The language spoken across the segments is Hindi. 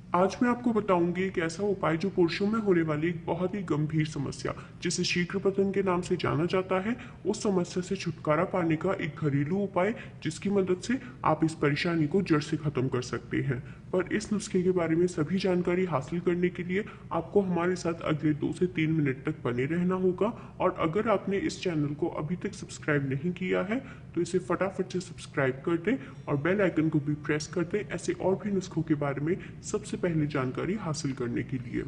आज मैं आपको बताऊंगी एक ऐसा उपाय जो पुरुषों में होने वाली एक बहुत ही गंभीर समस्या जिसे शीघ्रपतन के नाम से जाना जाता है, उस समस्या से छुटकारा पाने का एक घरेलू उपाय जिसकी मदद से आप इस परेशानी को जड़ से खत्म कर सकते हैं। पर इस नुस्खे के बारे में सभी जानकारी हासिल करने के लिए आपको हमारे साथ अगले 2 से 3 मिनट तक बने रहना होगा। और अगर आपने इस चैनल को अभी तक सब्सक्राइब नहीं किया है तो इसे फटाफट से सब्सक्राइब कर दें और बेल आइकन को भी प्रेस कर दें, ऐसे और भी नुस्खों के बारे में सबसे पहले जानकारी हासिल करने के लिए।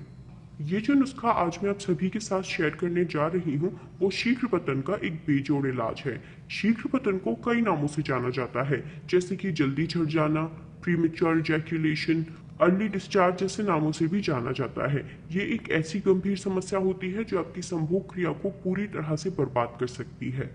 ये जो नुस्खा आज मैं आप सभी के साथ शेयर करने जा रही हूँ वो शीघ्र पतन का एक बेजोड़ इलाज है। शीघ्र पतन को कई नामों से जाना जाता है, जैसे कि जल्दी झड़ जाना, प्रीमेच्योर इजैक्यूलेशन, अर्ली डिस्चार्ज जैसे नामों से भी जाना जाता है। ये एक ऐसी गंभीर समस्या होती है जो आपकी संभोग क्रिया को पूरी तरह से बर्बाद कर सकती है।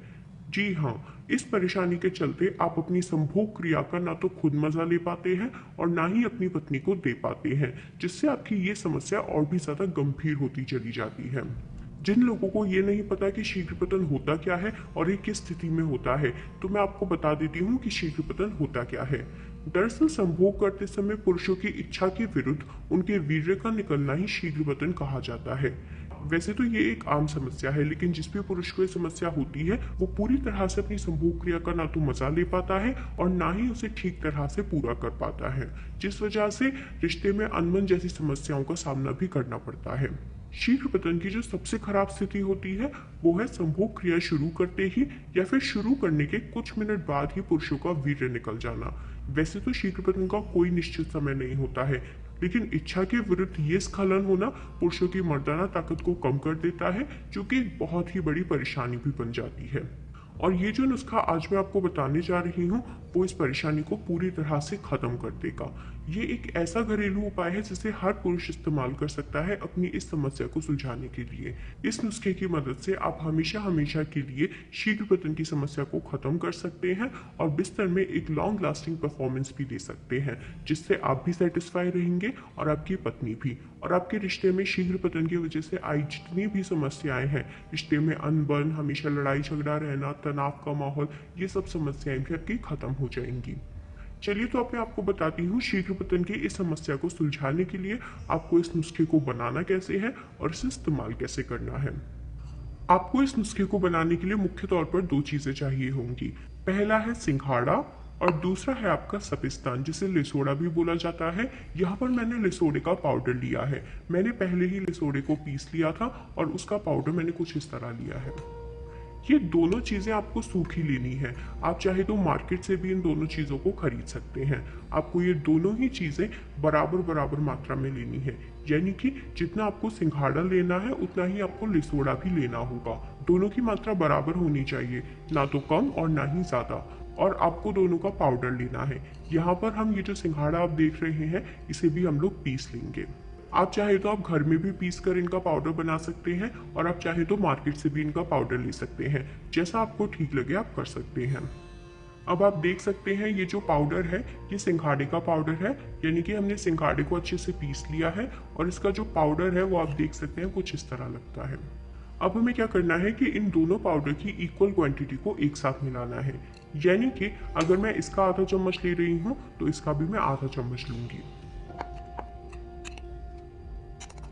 जी हाँ, इस परेशानी के चलते आप अपनी संभोग क्रिया का ना तो खुद मजा ले पाते हैं और ना ही अपनी पत्नी को दे पाते हैं, जिससे आपकी ये समस्या और भी ज्यादा गंभीर होती चली जाती है। जिन लोगों को ये नहीं पता कि शीघ्रपतन होता क्या है और ये किस स्थिति में होता है, तो मैं आपको बता देती हूँ कि शीघ्रपतन होता क्या है। दरअसल संभोग करते समय पुरुषों की इच्छा के विरुद्ध उनके वीर्य का निकलना ही शीघ्रपतन कहा जाता है। वैसे तो ये एक आम समस्या है, लेकिन जिस भी पुरुष को ये समस्या होती है वो पूरी तरह से अपनी संभोग क्रिया का ना तो मजा ले पाता है और ना ही उसे ठीक तरह से पूरा कर पाता है, जिस वजह से रिश्ते में अनबन जैसी समस्याओं का सामना भी करना पड़ता है। शीघ्र पतन की जो सबसे खराब स्थिति होती है वो है संभोग क्रिया शुरू करते ही या फिर शुरू करने के कुछ मिनट बाद ही पुरुषों का वीर्य निकल जाना। वैसे तो शीघ्र पतन का कोई निश्चित समय नहीं होता है, लेकिन इच्छा के विरुद्ध ये स्खलन होना पुरुषों की मर्दाना ताकत को कम कर देता है, जो कि एक बहुत ही बड़ी परेशानी भी बन जाती है। और ये जो नुस्खा आज मैं आपको बताने जा रही हूँ वो इस परेशानी को पूरी तरह से खत्म कर देगा। ये एक ऐसा घरेलू उपाय है जिसे हर पुरुष इस्तेमाल कर सकता है अपनी इस समस्या को सुलझाने के लिए। इस नुस्खे की मदद से आप हमेशा हमेशा के लिए शीघ्र पतन की समस्या को खत्म कर सकते हैं और बिस्तर में एक लॉन्ग लास्टिंग परफॉर्मेंस भी दे सकते हैं, जिससे आप भी सेटिस्फाई रहेंगे और आपकी पत्नी भी। और आपके रिश्ते में शीघ्र पतन की वजह से आई जितनी भी समस्याएं हैं, रिश्ते में अनबन, हमेशा लड़ाई झगड़ा रहना, तनाव का माहौल, ये सब समस्याएं भी आपकी खत्म हो जाएंगी। चलिए तो अब मैं आपको बताती हूँ शीघ्र पतन की इस समस्या को सुलझाने के लिए आपको इस नुस्खे को बनाना कैसे है और इसे इस्तेमाल कैसे करना है। आपको इस नुस्खे को बनाने के लिए मुख्य तौर पर दो चीजें चाहिए होंगी। पहला है सिंघाड़ा और दूसरा है आपका सपिस्तान, जिसे लिसोड़ा भी बोला जाता है। यहाँ पर मैंने लिसोड़े का पाउडर लिया है। मैंने पहले ही लिसोड़े को पीस लिया था और उसका पाउडर मैंने कुछ इस तरह लिया है। ये दोनों चीजें आपको सूखी लेनी है। आप चाहे तो मार्केट से भी इन दोनों चीजों को खरीद सकते हैं। आपको ये दोनों ही चीजें बराबर बराबर मात्रा में लेनी है, यानी कि जितना आपको सिंघाड़ा लेना है उतना ही आपको लिसोड़ा भी लेना होगा। दोनों की मात्रा बराबर होनी चाहिए, ना तो कम और ना ही ज्यादा। और आपको दोनों का पाउडर लेना है। यहाँ पर हम ये जो सिंघाड़ा आप देख रहे हैं इसे भी हम लोग पीस लेंगे। आप चाहे तो आप घर में भी पीस कर इनका पाउडर बना सकते हैं और आप चाहे तो मार्केट से भी इनका पाउडर ले सकते हैं। जैसा आपको ठीक लगे आप कर सकते हैं। अब आप देख सकते हैं ये जो पाउडर है ये सिंघाड़े का पाउडर है, यानी कि हमने सिंघाड़े को अच्छे से पीस लिया है और इसका जो पाउडर है वो आप देख सकते हैं कुछ इस तरह लगता है। अब हमें क्या करना है कि इन दोनों पाउडर की इक्वल क्वांटिटी को एक साथ मिलाना है, यानी कि अगर मैं इसका आधा चम्मच ले रही हूँ तो इसका भी मैं आधा चम्मच लूंगी।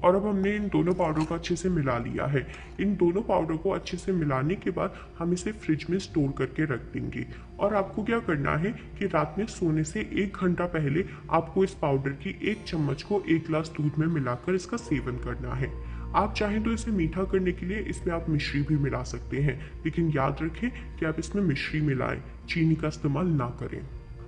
और अब हमने इन दोनों पाउडर को अच्छे से मिला लिया है। इन दोनों पाउडर को अच्छे से मिलाने के बाद हम इसे फ्रिज में स्टोर करके रख देंगे। और आपको क्या करना है कि रात में सोने से 1 घंटा पहले आपको इस पाउडर की 1 चम्मच को 1 गिलास दूध में मिलाकर इसका सेवन करना है। आप चाहें तो इसे मीठा करने के लिए इसमें आप मिश्री भी मिला सकते हैं, लेकिन याद रखें कि आप इसमें मिश्री मिलाएं, चीनी का इस्तेमाल ना करें।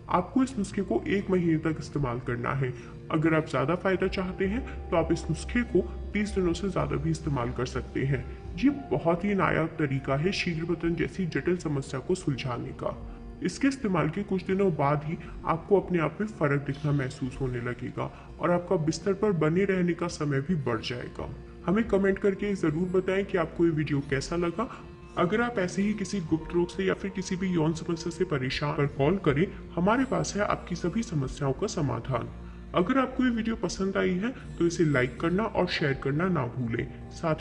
आपको इस नुस्खे को 1 महीने तक इस्तेमाल करना है। अगर आप ज्यादा फायदा चाहते हैं तो आप इस नुस्खे को 30 दिनों से ज्यादा भी इस्तेमाल कर सकते हैं। ये बहुत ही नायाब तरीका है शीघ्रपतन जैसी जटिल समस्या को सुलझाने का। इसके इस्तेमाल के कुछ दिनों बाद ही आपको अपने आप में फर्क दिखना महसूस होने लगेगा और आपका बिस्तर पर बने रहने का समय भी बढ़ जाएगा। हमें कमेंट करके जरूर बताएं कि आपको ये वीडियो कैसा लगा। अगर आप ऐसे ही किसी गुप्त रोग से या फिर किसी भी यौन समस्या से परेशान पर कॉल करें, हमारे पास है आपकी सभी समस्याओं का समाधान। अगर आपको ये वीडियो पसंद आई है तो इसे लाइक करना और शेयर करना ना भूलें। साथ